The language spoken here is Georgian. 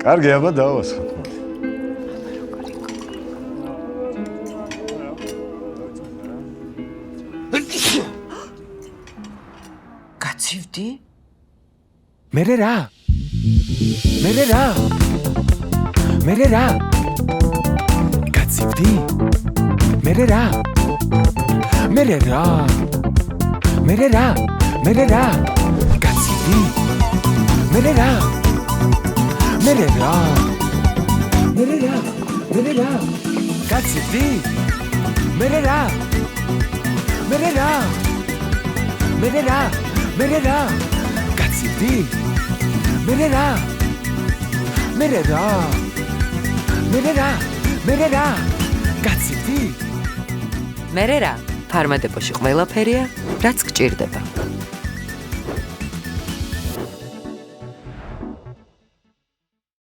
კარგი, აბა დავასხოთ. გაცივდი? მერე რა? გაცივდი? მერე რა? გაცივდი? მერე რა? გაცივდი? მერე რა? გაცივდი? მერე რა? ფარმადებში ყველაფერია, რაც გჭირდება.